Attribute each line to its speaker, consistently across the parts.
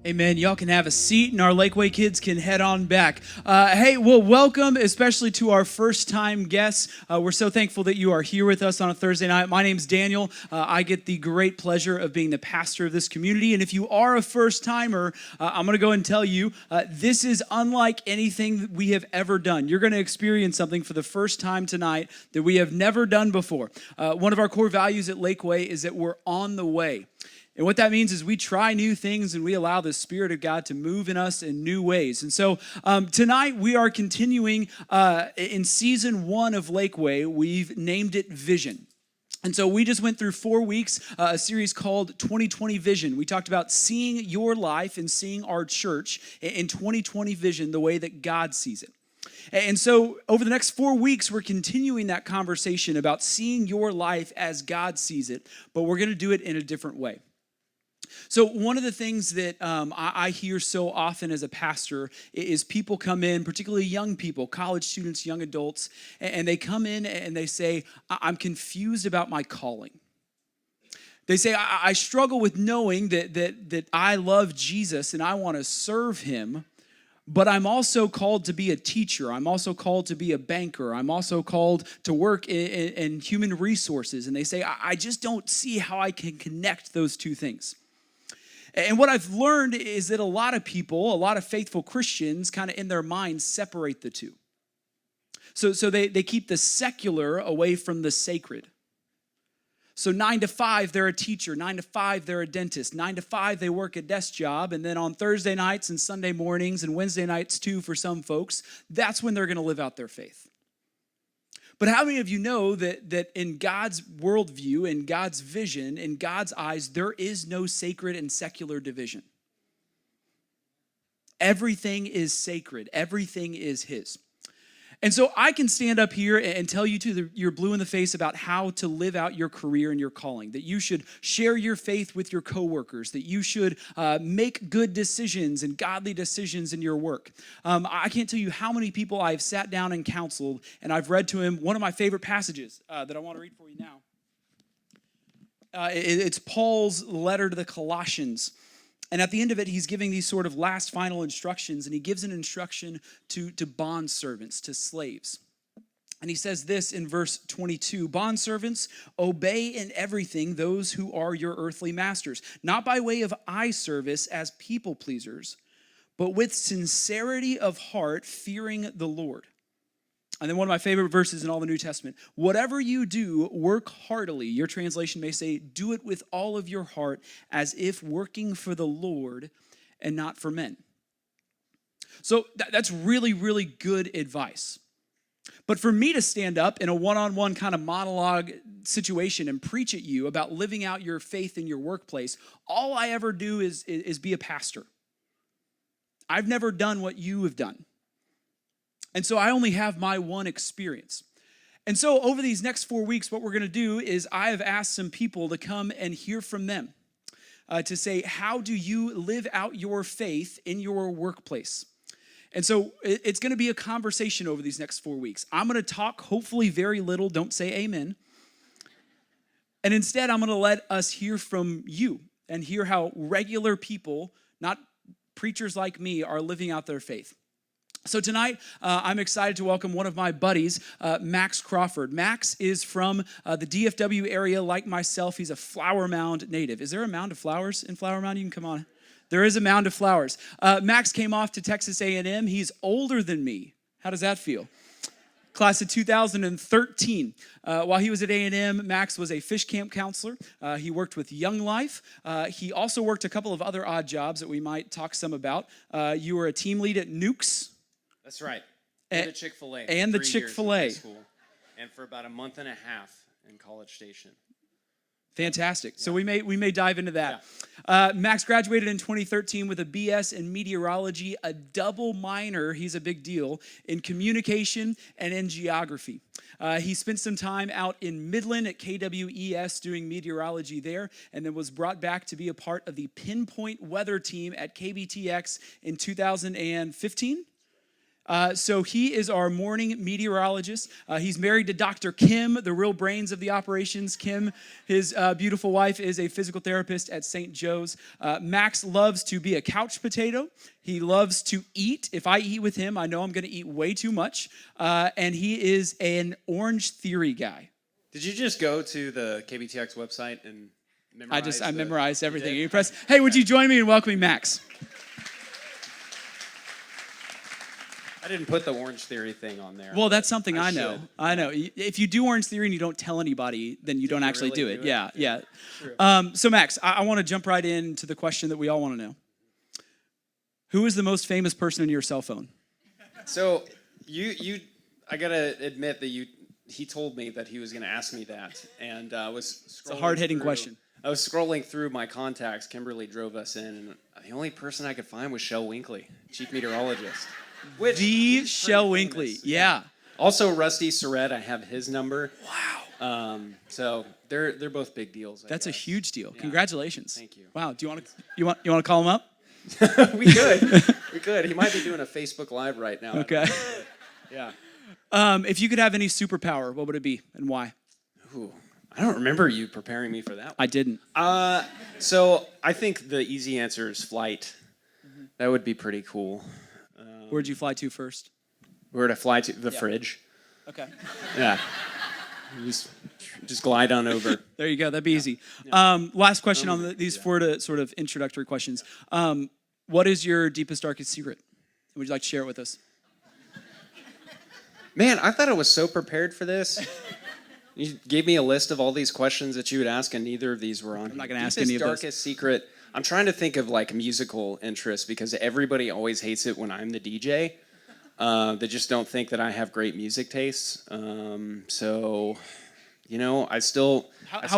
Speaker 1: Amen. Y'all can have a seat, and our Lakeway kids can head on back. Hey, well, welcome, especially to our first-time guests. We're so thankful that you are here with us on a Thursday night. My name's Daniel. I get the great pleasure of being the pastor of this community, and if you are a first-timer, I'm going to go and tell you, this is unlike anything that we have ever done. You're going to experience something for the first time tonight that we have never done before. One of our core values at Lakeway is that we're on the way. And what that means is we try new things and we allow the Spirit of God to move in us in new ways. And so tonight we are continuing in season 1 of Lakeway. We've named it Vision. And so we just went through 4 weeks, a series called 2020 Vision. We talked about seeing your life and seeing our church in 2020 vision the way that God sees it. And so over the next 4 weeks, we're continuing that conversation about seeing your life as God sees it, but we're going to do it in a different way. So one of the things that I hear so often as a pastor is people come in, particularly young people, college students, young adults, and they come in and they say, I'm confused about my calling. They say, I struggle with knowing that I love Jesus and I want to serve him, but I'm also called to be a teacher. I'm also called to be a banker. I'm also called to work in human resources. And they say, I just don't see how I can connect those two things. And what I've learned is that a lot of people, a lot of faithful Christians, kind of in their minds separate the two. So they keep the secular away from the sacred. So 9 to 5, they're a teacher. 9 to 5, they're a dentist. 9 to 5, they work a desk job. And then on Thursday nights and Sunday mornings and Wednesday nights too for some folks, that's when they're going to live out their faith. But how many of you know that in God's worldview, in God's vision, in God's eyes, there is no sacred and secular division? Everything is sacred. Everything is his. And so I can stand up here and tell you you're blue in the face about how to live out your career and your calling, that you should share your faith with your coworkers, that you should make good decisions and godly decisions in your work. I can't tell you how many people I've sat down and counseled, and I've read to him one of my favorite passages that I want to read for you now. It's Paul's letter to the Colossians. And at the end of it, he's giving these sort of last final instructions, and he gives an instruction to bond servants, to slaves. And he says this in verse 22, "Bondservants, obey in everything those who are your earthly masters, not by way of eye service as people pleasers, but with sincerity of heart, fearing the Lord." And then one of my favorite verses in all the New Testament, "Whatever you do, work heartily." Your translation may say, "Do it with all of your heart, as if working for the Lord and not for men." So that's really, really good advice. But for me to stand up in a one-on-one kind of monologue situation and preach at you about living out your faith in your workplace, all I ever do is be a pastor. I've never done what you have done. And so I only have my one experience. And so over these next 4 weeks, what we're going to do is I have asked some people to come and hear from them to say, how do you live out your faith in your workplace? And so it's going to be a conversation over these next 4 weeks. I'm going to talk hopefully very little. Don't say amen. And instead, I'm going to let us hear from you and hear how regular people, not preachers like me, are living out their faith. So tonight, I'm excited to welcome one of my buddies, Max Crawford. Max is from the DFW area, like myself. He's a Flower Mound native. Is there a mound of flowers in Flower Mound? You can come on. There is a mound of flowers. Max came off to Texas A&M. He's older than me. How does that feel? Class of 2013. While he was at A&M, Max was a fish camp counselor. He worked with Young Life. He also worked a couple of other odd jobs that we might talk some about. You were a team lead at Nukes.
Speaker 2: That's right. And the Chick-fil-A.
Speaker 1: And the Chick-fil-A.
Speaker 2: And for about a month and a half in College Station.
Speaker 1: Fantastic. Yeah. So we may dive into that. Yeah. Max graduated in 2013 with a BS in meteorology, a double minor, he's a big deal, in communication and in geography. He spent some time out in Midland at KWES doing meteorology there, and then was brought back to be a part of the PinPoint Weather Team at KBTX in 2015. So he is our morning meteorologist. He's married to Dr. Kim, the real brains of the operations. Kim, his beautiful wife, is a physical therapist at St. Joe's. Max loves to be a couch potato. He loves to eat. If I eat with him, I know I'm going to eat way too much. And he is an Orange Theory guy.
Speaker 2: Did you just go to the KBTX website and memorize?
Speaker 1: I memorized everything. You press. Hey, would you join me in welcoming Max?
Speaker 2: I didn't put the Orange Theory thing on there.
Speaker 1: Well, that's something I know.
Speaker 2: should.
Speaker 1: I know. If you do Orange Theory and you don't tell anybody, then you don't actually
Speaker 2: really
Speaker 1: do it.
Speaker 2: do it?
Speaker 1: Yeah, yeah.
Speaker 2: True.
Speaker 1: So Max, I want to jump right into the question that we all want to know. Who is the most famous person in your cell phone?
Speaker 2: So I gotta admit that he told me that he was gonna ask me that, and I was scrolling.
Speaker 1: It's a hard-hitting
Speaker 2: through-
Speaker 1: question.
Speaker 2: I was scrolling through my contacts. Kimberly drove us in, and the only person I could find was Shel Winkley, chief meteorologist. Which
Speaker 1: The
Speaker 2: he's
Speaker 1: Shel
Speaker 2: pretty
Speaker 1: Winkley.
Speaker 2: famous.
Speaker 1: Yeah.
Speaker 2: Also, Rusty Surratt, I have his number.
Speaker 1: Wow.
Speaker 2: So they're both big deals. I
Speaker 1: That's a
Speaker 2: guess.
Speaker 1: huge deal.
Speaker 2: Yeah.
Speaker 1: Congratulations.
Speaker 2: Thank you.
Speaker 1: Wow. Do you want to call him up?
Speaker 2: We could. He might be doing a Facebook Live right now.
Speaker 1: Okay.
Speaker 2: Yeah.
Speaker 1: If you could have any superpower, what would it be and why?
Speaker 2: Ooh, I don't remember you preparing me for that one.
Speaker 1: I didn't.
Speaker 2: So I think the easy answer is flight. That would be pretty cool.
Speaker 1: Where'd you fly to first?
Speaker 2: Where to fly to? The fridge.
Speaker 1: Okay.
Speaker 2: Yeah. Just glide on over.
Speaker 1: There you go. That'd be easy. Last question on these four sort of introductory questions. What is your deepest, darkest secret? Would you like to share it with us?
Speaker 2: Man, I thought I was so prepared for this. You gave me a list of all these questions that you would ask, and neither of these were on.
Speaker 1: I'm not going to ask
Speaker 2: Deepest,
Speaker 1: any of those.
Speaker 2: darkest secret. I'm trying to think of like musical interests because everybody always hates it when I'm the DJ. They just don't think that I have great music tastes. So, I still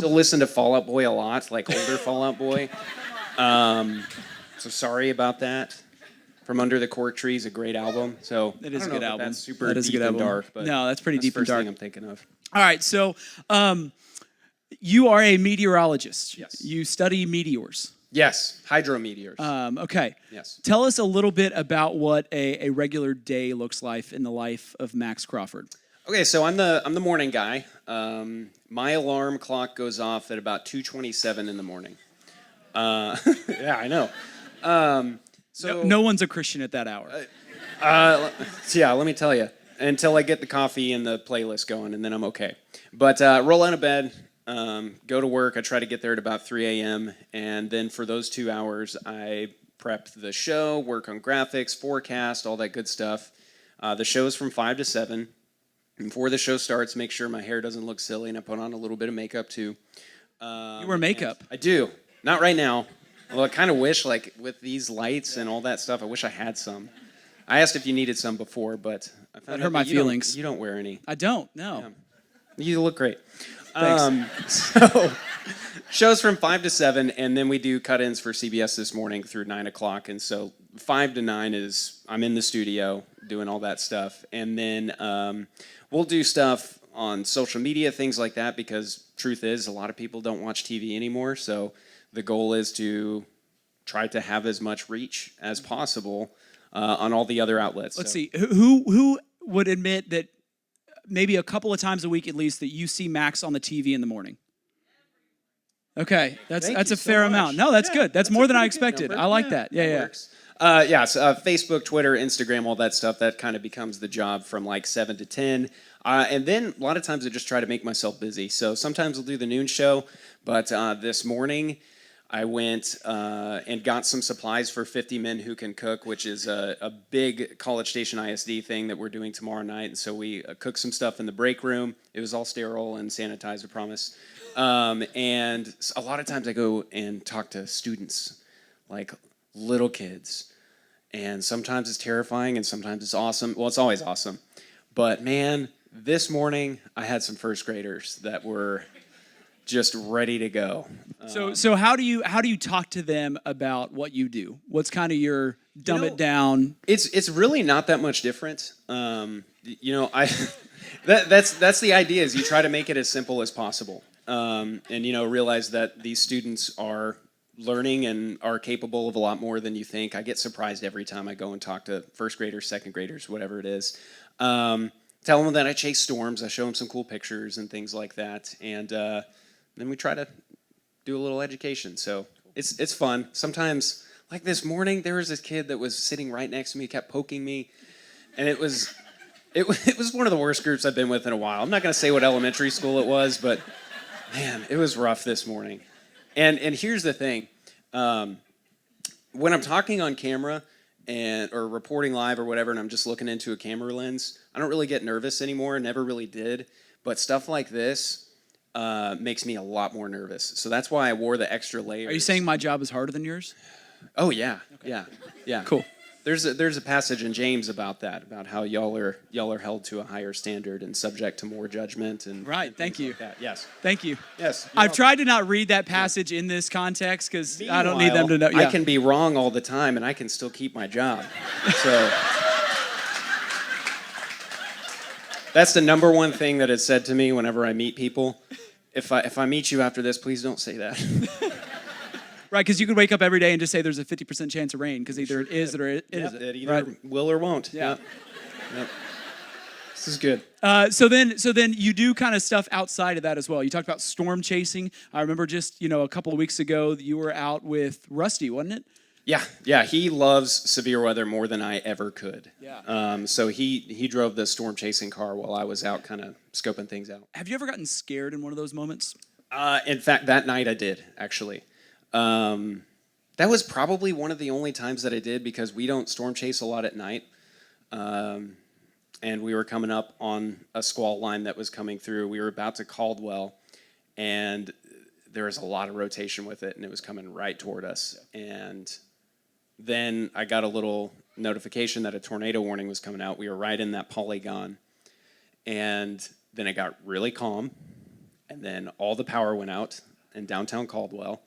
Speaker 2: listen to Fall Out Boy a lot, like older Fall Out Boy. So sorry about that. From Under the Cork Tree is a great album. So
Speaker 1: It is
Speaker 2: I
Speaker 1: a
Speaker 2: don't
Speaker 1: good
Speaker 2: know if
Speaker 1: album.
Speaker 2: That's super
Speaker 1: That is a
Speaker 2: deep
Speaker 1: good
Speaker 2: and
Speaker 1: album.
Speaker 2: dark. But
Speaker 1: No, that's pretty deep
Speaker 2: the
Speaker 1: and
Speaker 2: first
Speaker 1: dark.
Speaker 2: thing I'm thinking of.
Speaker 1: All right. So you are a meteorologist.
Speaker 2: Yes.
Speaker 1: You study meteors.
Speaker 2: Yes, hydrometeors.
Speaker 1: Okay.
Speaker 2: Yes.
Speaker 1: Tell us a little bit about what a regular day looks like in the life of Max Crawford.
Speaker 2: Okay, so I'm the morning guy. My alarm clock goes off at about 2:27 in the morning. Yeah, I know. So
Speaker 1: No one's a Christian at that hour.
Speaker 2: yeah, let me tell you. Until I get the coffee and the playlist going, and then I'm okay. But roll out of bed, go to work. I try to get there at about 3 a.m. And then for those 2 hours, I prep the show, work on graphics, forecast, all that good stuff. The show's from 5 to 7. Before the show starts, make sure my hair doesn't look silly, and I put on a little bit of makeup too.
Speaker 1: You wear makeup.
Speaker 2: I do. Not right now. Well, I kind of wish, like, with these lights and all that stuff, I wish I had some. I asked if you needed some before, but I found
Speaker 1: hurt
Speaker 2: out
Speaker 1: my
Speaker 2: that you don't-
Speaker 1: feelings.
Speaker 2: You don't wear any.
Speaker 1: I don't. No.
Speaker 2: You look great.
Speaker 1: Thanks.
Speaker 2: So, shows from 5 to 7, and then we do cut-ins for CBS this morning through 9 o'clock. And so 5 to 9 is I'm in the studio doing all that stuff. And then we'll do stuff on social media, things like that, because truth is a lot of people don't watch TV anymore. So the goal is to try to have as much reach as possible on all the other outlets.
Speaker 1: Let's see. Who would admit that maybe a couple of times a week at least that you see Max on the TV in the morning? Okay, that's
Speaker 2: Thank
Speaker 1: a
Speaker 2: you so
Speaker 1: fair
Speaker 2: much.
Speaker 1: amount. No, that's good. That's more
Speaker 2: a
Speaker 1: than I
Speaker 2: pretty good
Speaker 1: expected.
Speaker 2: number.
Speaker 1: I like that. Yeah, yeah.
Speaker 2: Works. Facebook, Twitter, Instagram, all that stuff, that kind of becomes from like 7 to 10. And then a lot of times I just try to make myself busy. So sometimes I'll do the noon show, but this morning I went and got some supplies for 50 Men Who Can Cook, which is a big College Station ISD thing that we're doing tomorrow night. And so we cooked some stuff in the break room. It was all sterile and sanitized, I promise. And a lot of times I go and talk to students, like little kids. And sometimes it's terrifying and sometimes it's awesome. Well, it's always awesome. But man, this morning I had some first graders that were just ready to go.
Speaker 1: So how do you talk to them about what you do? What's kind of your dumb it down?
Speaker 2: It's really not that much different. That's the idea, is you try to make it as simple as possible. And realize that these students are learning and are capable of a lot more than you think. I get surprised every time I go and talk to first graders, second graders, whatever it is. Tell them that I chase storms. I show them some cool pictures and things like that. And then we try to do a little education. So it's fun. Sometimes, like this morning, there was this kid that was sitting right next to me, kept poking me. And it was one of the worst groups I've been with in a while. I'm not going to say what elementary school it was, but man, it was rough this morning. And here's the thing. When I'm talking on camera or reporting live or whatever, and I'm just looking into a camera lens, I don't really get nervous anymore. Never really did. But stuff like this makes me a lot more nervous. So that's why I wore the extra layers.
Speaker 1: Are you saying my job is harder than yours?
Speaker 2: Oh, yeah. Okay. Yeah.
Speaker 1: Cool.
Speaker 2: There's a passage in James about that, about how y'all are held to a higher standard and subject to more judgment and
Speaker 1: right. Thank you.
Speaker 2: Like that. Yes.
Speaker 1: Thank you.
Speaker 2: Yes.
Speaker 1: I've tried to not read that passage in this context because I don't need them to know. Yeah.
Speaker 2: I can be wrong all the time and I can still keep my job. So that's the number one thing that is said to me whenever I meet people. If I meet you after this, please don't say that.
Speaker 1: Right, because you could wake up every day and just say there's a 50% chance of rain because either it is or it isn't.
Speaker 2: It either will or won't.
Speaker 1: Yeah.
Speaker 2: Yep. This is good.
Speaker 1: So then you do kind of stuff outside of that as well. You talked about storm chasing. I remember just a couple of weeks ago you were out with Rusty, wasn't it?
Speaker 2: Yeah. He loves severe weather more than I ever could.
Speaker 1: Yeah.
Speaker 2: So he drove the storm chasing car while I was out kind of scoping things out.
Speaker 1: Have you ever gotten scared in one of those moments?
Speaker 2: In fact, that night I did, actually. That was probably one of the only times that I did because we don't storm chase a lot at night. And we were coming up on a squall line that was coming through. We were about to Caldwell, and there was a lot of rotation with it, and it was coming right toward us. And then I got a little notification that a tornado warning was coming out. We were right in that polygon. And then it got really calm, and then all the power went out in downtown Caldwell.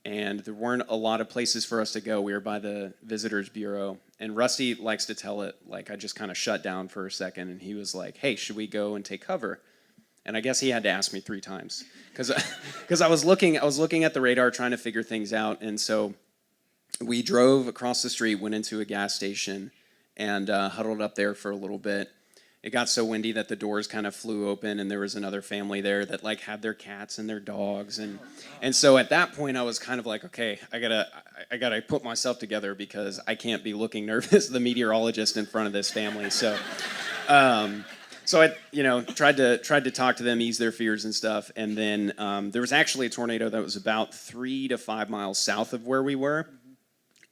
Speaker 2: And there weren't a lot of places for us to go. We were by the Visitors Bureau, and Rusty likes to tell it like I just kind of shut down for a second, and he was like, "Hey, should we go and take cover?" And I guess he had to ask me 3 times because I was looking at the radar trying to figure things out, and so we drove across the street, went into a gas station, and huddled up there for a little bit. It got so windy that the doors kind of flew open, and there was another family there that like had their cats and their dogs, and so at that point I was kind of like, okay, I gotta put myself together because I can't be looking nervous, the meteorologist in front of this family. So, so I tried to talk to them, ease their fears and stuff, and then there was actually a tornado that was about 3 to 5 miles south of where we were.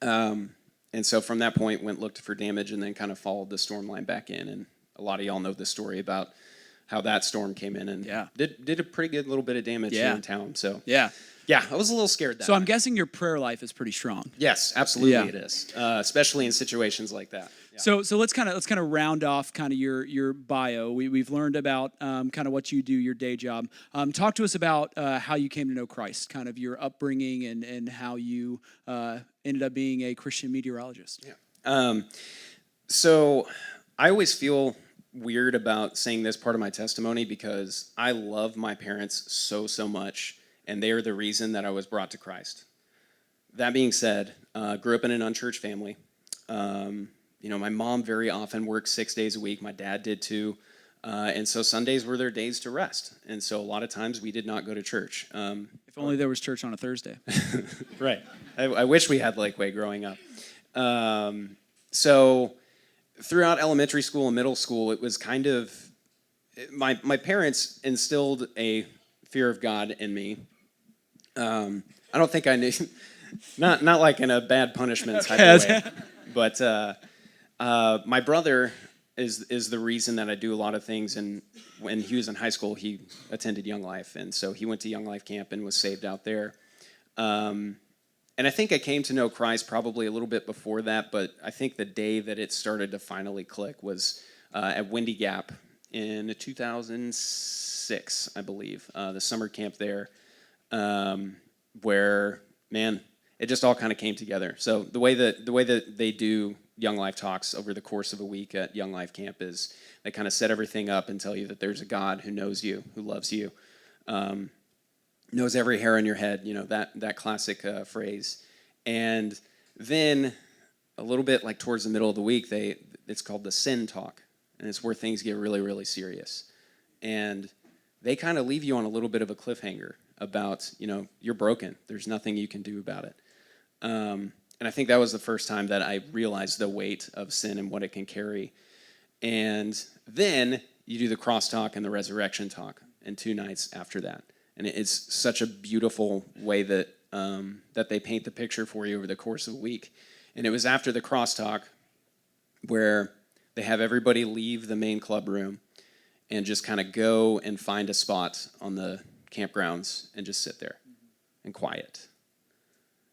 Speaker 2: And so from that point, looked for damage, and then kind of followed the storm line back in. And a lot of y'all know the story about how that storm came in and did a pretty good little bit of damage here in town. So yeah, I was a little scared.
Speaker 1: So I'm guessing your prayer life is pretty strong.
Speaker 2: Yes, absolutely it is, especially in situations like that.
Speaker 1: Yeah. So let's kind of round off kind of your bio. We've learned about kind of what you do, your day job. Talk to us about how you came to know Christ, kind of your upbringing and how you ended up being a Christian meteorologist.
Speaker 2: Yeah. So I always feel weird about saying this part of my testimony because I love my parents so much, and they are the reason that I was brought to Christ. That being said, grew up in an unchurched family. My mom very often worked 6 days a week. My dad did too. And so Sundays were their days to rest. And so a lot of times we did not go to church.
Speaker 1: If only there was church on a Thursday.
Speaker 2: Right. I wish we had Lakeway growing up. So throughout elementary school and middle school, it was kind of, my parents instilled a fear of God in me. I don't think I knew, not like in a bad punishment type of way, but my brother is the reason that I do a lot of things. And when he was in high school, he attended Young Life, and so he went to Young Life camp and was saved out there. And I think I came to know Christ probably a little bit before that, but I think the day that it started to finally click was at Windy Gap in 2006, I believe, the summer camp there, where, man, it just all kind of came together. So the way that they do Young Life talks over the course of a week at Young Life camp is they kind of set everything up and tell you that there's a God who knows you, who loves you. knows every hair on your head, that classic phrase. And then a little bit like towards the middle of the week, it's called the sin talk, and it's where things get really, really serious. And they kind of leave you on a little bit of a cliffhanger about, you're broken. There's nothing you can do about it. And I think that was the first time that I realized the weight of sin and what it can carry. And then you do the crosstalk and the resurrection talk, and 2 nights after that. And it's such a beautiful way that that they paint the picture for you over the course of a week. And it was after the crosstalk where they have everybody leave the main club room and just kind of go and find a spot on the campgrounds and just sit there and quiet.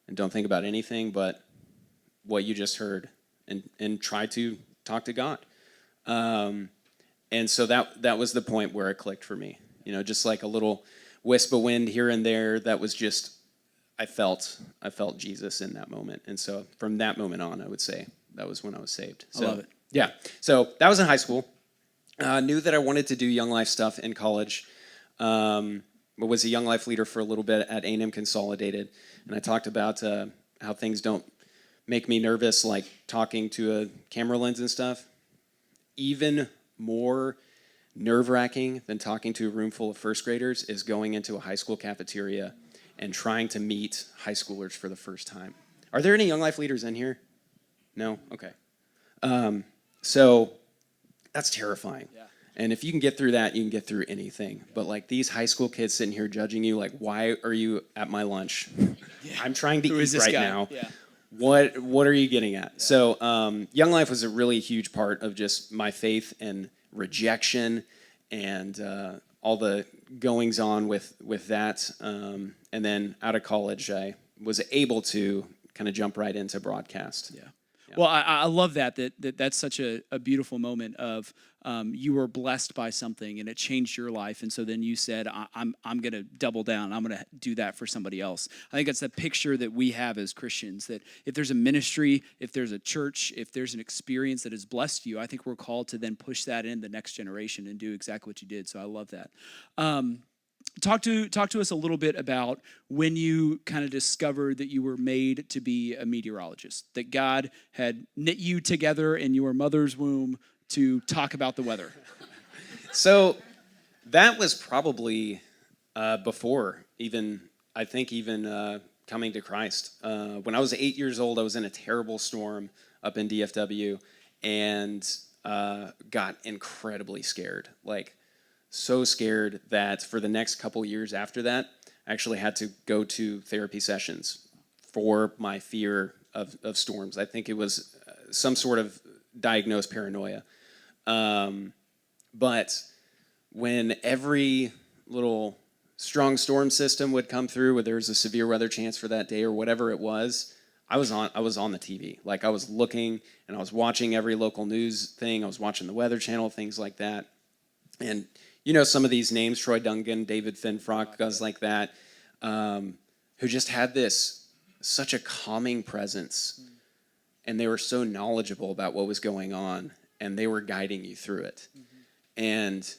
Speaker 2: And don't think about anything but what you just heard, and try to talk to God. And so that was the point where it clicked for me. Just like a little wisp of wind here and there, that was just, I felt Jesus in that moment. And so from that moment on, I would say that was when I was saved. So,
Speaker 1: I love it.
Speaker 2: Yeah. So that was in high school. Knew that I wanted to do Young Life stuff in college. But was a Young Life leader for a little bit at A&M Consolidated. And I talked about how things don't make me nervous, like talking to a camera lens and stuff. Even more nerve-wracking than talking to a room full of first graders is going into a high school cafeteria and trying to meet high schoolers for the first time. Are there any Young Life leaders in here? No? Okay. So that's terrifying. Yeah. And if you can get through that, you can get through anything. Yeah. But like these high school kids sitting here judging you, like, why are you at my lunch? Yeah. I'm trying to eat right now. Yeah. What are you getting at? Yeah. So Young Life was a really huge part of just my faith and rejection and all the goings on with that. And then out of college, I was able to kind of jump right into broadcast. Yeah.
Speaker 1: Well, I love that's such a beautiful moment of you were blessed by something and it changed your life, and so then you said, I'm going to double down. I'm going to do that for somebody else. I think that's the picture that we have as Christians, that if there's a ministry, if there's a church, if there's an experience that has blessed you, I think we're called to then push that in the next generation and do exactly what you did. So I love that. Talk to us a little bit about when you kind of discovered that you were made to be a meteorologist, that God had knit you together in your mother's womb to talk about the weather.
Speaker 2: So that was probably before even coming to Christ. When I was 8 years old, I was in a terrible storm up in DFW and got incredibly scared. Like, so scared that for the next couple years after that, I actually had to go to therapy sessions for my fear of storms. I think it was some sort of diagnosed paranoia. But when every little strong storm system would come through, where there was a severe weather chance for that day or whatever it was, I was on the TV. Like, I was looking and I was watching every local news thing. I was watching the Weather Channel, things like that. And some of these names, Troy Dungan, David Finfrock, guys like that, who just had such a calming presence. And they were so knowledgeable about what was going on, and they were guiding you through it. Mm-hmm. And,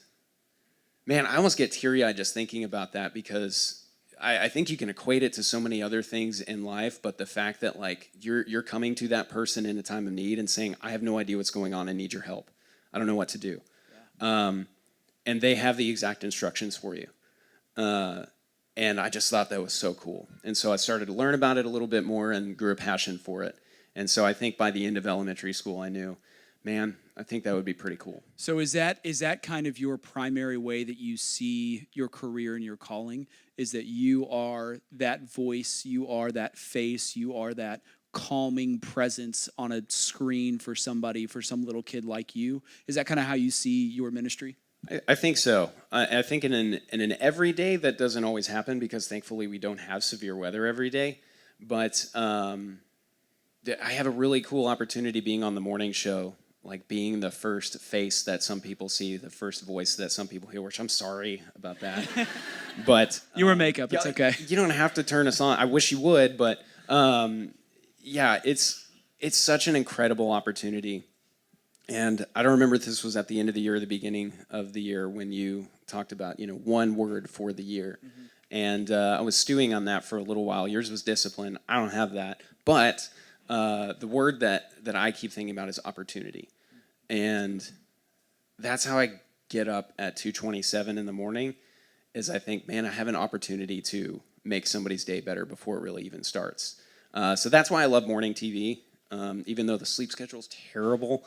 Speaker 2: man, I almost get teary-eyed just thinking about that, because I think you can equate it to so many other things in life, but the fact that, like, you're coming to that person in a time of need and saying, I have no idea what's going on, I need your help. I don't know what to do. Yeah. And they have the exact instructions for you. And I just thought that was so cool. And so I started to learn about it a little bit more and grew a passion for it. And so I think by the end of elementary school, I knew, man, I think that would be pretty cool.
Speaker 1: So is that kind of your primary way that you see your career and your calling, is that you are that voice, you are that face, you are that calming presence on a screen for somebody, for some little kid like you? Is that kind of how you see your ministry?
Speaker 2: I think so. I think in an everyday that doesn't always happen, because thankfully we don't have severe weather every day. But I have a really cool opportunity being on the morning show, like being the first face that some people see, the first voice that some people hear, which I'm sorry about that. But
Speaker 1: you wear makeup, it's okay.
Speaker 2: You don't have to turn us on. I wish you would, but yeah, it's such an incredible opportunity. And I don't remember if this was at the end of the year or the beginning of the year when you talked about, one word for the year. Mm-hmm. And I was stewing on that for a little while. Yours was discipline. I don't have that. But the word that I keep thinking about is opportunity. And that's how I get up at 2:27 in the morning, is I think, man, I have an opportunity to make somebody's day better before it really even starts. So that's why I love morning TV, even though the sleep schedule is terrible.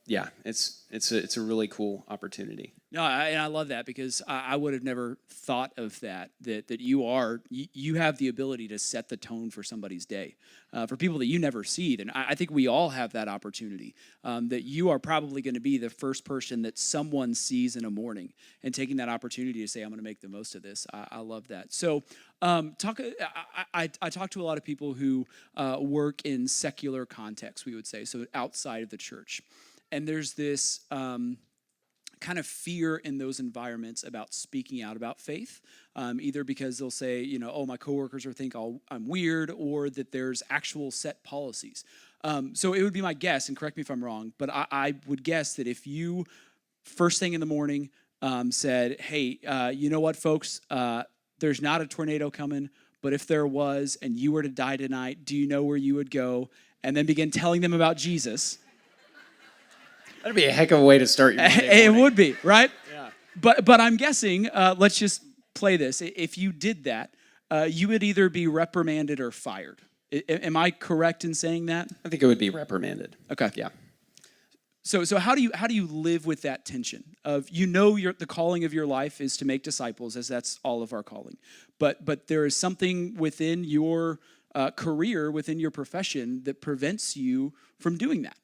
Speaker 2: Yeah, it's a really cool opportunity.
Speaker 1: No, and I love that because I would have never thought of that you have the ability to set the tone for somebody's day, for people that you never see. And I think we all have that opportunity, that you are probably going to be the first person that someone sees in a morning, and taking that opportunity to say, I'm going to make the most of this. I love that. So I talk to a lot of people who work in secular contexts, we would say, so outside of the church. And there's this kind of fear in those environments about speaking out about faith, either because they'll say, oh, my coworkers will think I'm weird, or that there's actual set policies. So it would be my guess, and correct me if I'm wrong, but I would guess that if you, first thing in the morning, said, hey, you know what, folks, there's not a tornado coming, but if there was and you were to die tonight, do you know where you would go? And then begin telling them about Jesus.
Speaker 2: That'd be a heck of a way to start your Monday morning.
Speaker 1: It would be, right?
Speaker 2: Yeah.
Speaker 1: But I'm guessing, let's just play this. If you did that, you would either be reprimanded or fired. Am I correct in saying that?
Speaker 2: I think it would be reprimanded.
Speaker 1: Okay.
Speaker 2: Yeah.
Speaker 1: So how do you live with that tension of, the calling of your life is to make disciples, as that's all of our calling, but there is something within your career, within your profession, that prevents you from doing that?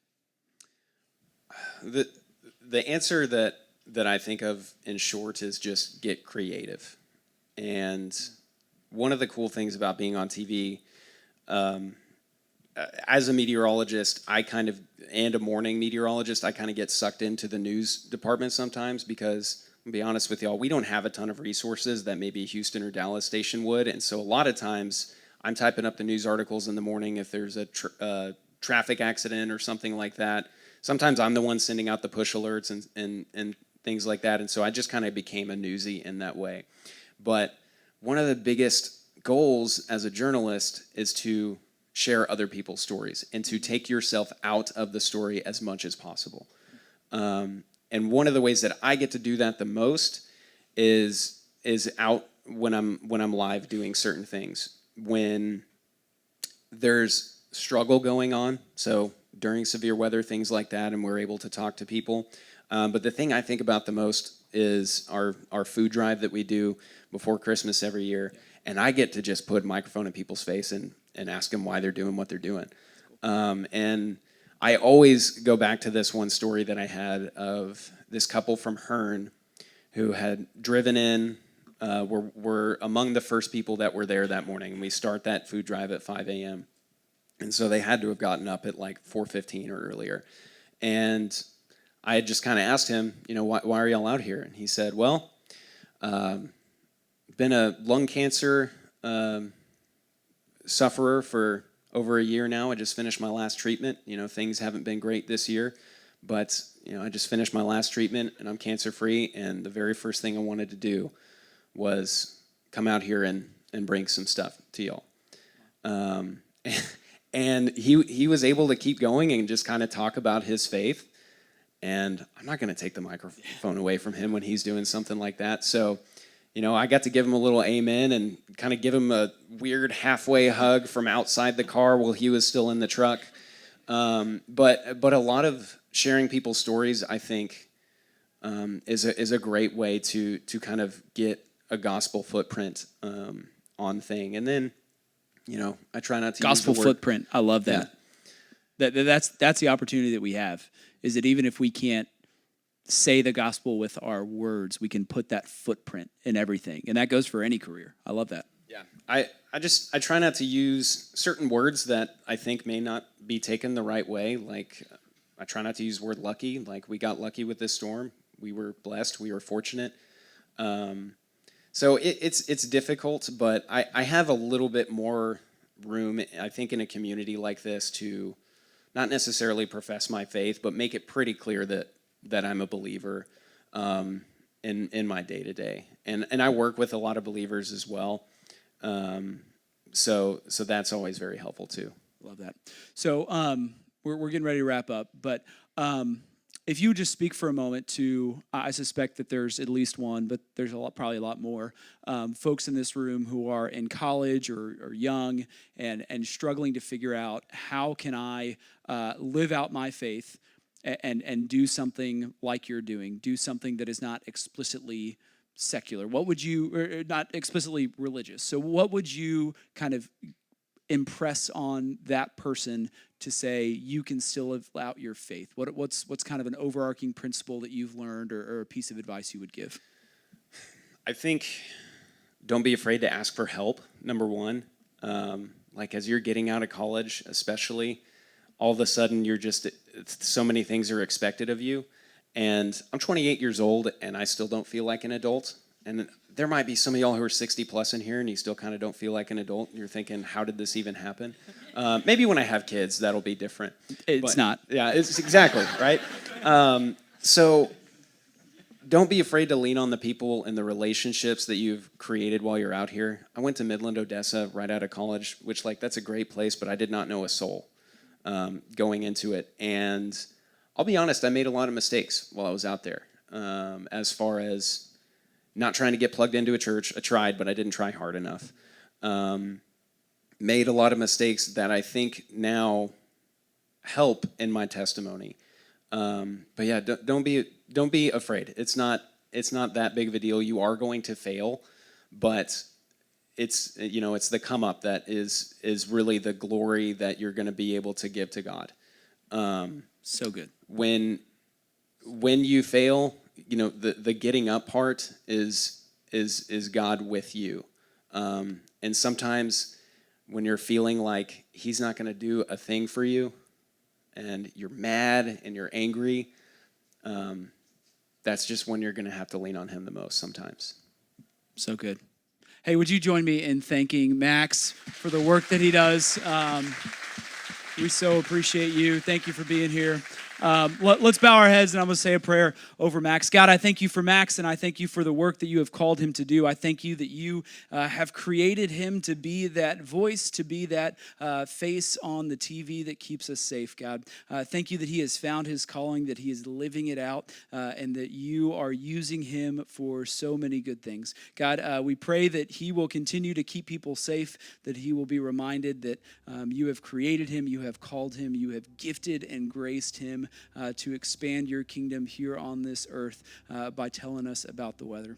Speaker 2: The answer that I think of in short is just get creative. And one of the cool things about being on TV, as a meteorologist, and a morning meteorologist, I kind of get sucked into the news department sometimes because, I'll be honest with y'all, we don't have a ton of resources that maybe a Houston or Dallas station would. And so a lot of times I'm typing up the news articles in the morning if there's a traffic accident or something like that. Sometimes I'm the one sending out the push alerts and things like that. And so I just kind of became a newsie in that way. But one of the biggest goals as a journalist is to share other people's stories and to take yourself out of the story as much as possible. And one of the ways that I get to do that the most is out when I'm live doing certain things. When there's struggle going on, so during severe weather, things like that, and we're able to talk to people. But the thing I think about the most is our food drive that we do before Christmas every year. And I get to just put a microphone in people's face and ask them why they're doing what they're doing. And I always go back to this one story that I had of this couple from Hearn who had driven in, were among the first people that were there that morning. And we start that food drive at 5 a.m. And so they had to have gotten up at like 4:15 or earlier. And I had just kind of asked him, why are y'all out here? And he said, well, been a lung cancer sufferer for over a year now. I just finished my last treatment. Things haven't been great this year, but I just finished my last treatment and I'm cancer-free. And the very first thing I wanted to do was come out here and bring some stuff to y'all. And he was able to keep going and just kind of talk about his faith. And I'm not going to take the microphone away from him when he's doing something like that. So, I got to give him a little amen and kind of give him a weird halfway hug from outside the car while he was still in the truck. But a lot of sharing people's stories, I think, is a great way to kind of get a gospel footprint on thing. And then, I try not to
Speaker 1: gospel
Speaker 2: use the word
Speaker 1: footprint. I love that. Yeah. That's the opportunity that we have, is that even if we can't say the gospel with our words, we can put that footprint in everything. And that goes for any career. I love that.
Speaker 2: Yeah. I try not to use certain words that I think may not be taken the right way. Like, I try not to use the word lucky. Like, we got lucky with this storm. We were blessed. We were fortunate. So it's difficult, but I have a little bit more room, I think, in a community like this to not necessarily profess my faith, but make it pretty clear that I'm a believer. in my day to day, and I work with a lot of believers as well. So that's always very helpful too.
Speaker 1: Love that. So we're getting ready to wrap up, but if you would just speak for a moment to, I suspect that there's at least one, but there's probably a lot more folks in this room who are in college or young and struggling to figure out, how can I live out my faith and do something like you're doing, do something that is not explicitly secular. What would you, or not explicitly religious? So what would you kind of impress on that person to say you can still live out your faith? What's kind of an overarching principle that you've learned, or a piece of advice you would give?
Speaker 2: I think don't be afraid to ask for help, number one. Like as you're getting out of college, especially, all of a sudden so many things are expected of you. And I'm 28 years old and I still don't feel like an adult. And there might be some of y'all who are 60 plus in here and you still kind of don't feel like an adult. And you're thinking, how did this even happen? Maybe when I have kids, that'll be different.
Speaker 1: It's not.
Speaker 2: Yeah, it's exactly, right? So don't be afraid to lean on the people and the relationships that you've created while you're out here. I went to Midland, Odessa right out of college, which that's a great place, but I did not know a soul going into it. And I'll be honest, I made a lot of mistakes while I was out there, as far as not trying to get plugged into a church. I tried, but I didn't try hard enough. Made a lot of mistakes that I think now help in my testimony. But yeah, don't be afraid. It's not that big of a deal. You are going to fail, but it's the come up that is really the glory that you're going to be able to give to God.
Speaker 1: So good.
Speaker 2: When you fail, the getting up part is God with you. And sometimes when you're feeling like he's not going to do a thing for you and you're mad and you're angry, that's just when you're going to have to lean on him the most sometimes.
Speaker 1: So good. Hey, would you join me in thanking Max for the work that he does? We so appreciate you. Thank you for being here. Let's bow our heads and I'm going to say a prayer over Max. God, I thank you for Max and I thank you for the work that you have called him to do. I thank you that you have created him to be that voice, to be that face on the TV that keeps us safe, God. Thank you that he has found his calling, that he is living it out, and that you are using him for so many good things. God, we pray that he will continue to keep people safe, that he will be reminded that you have created him, you have called him, you have gifted and graced him to expand your kingdom here on this earth by telling us about the weather.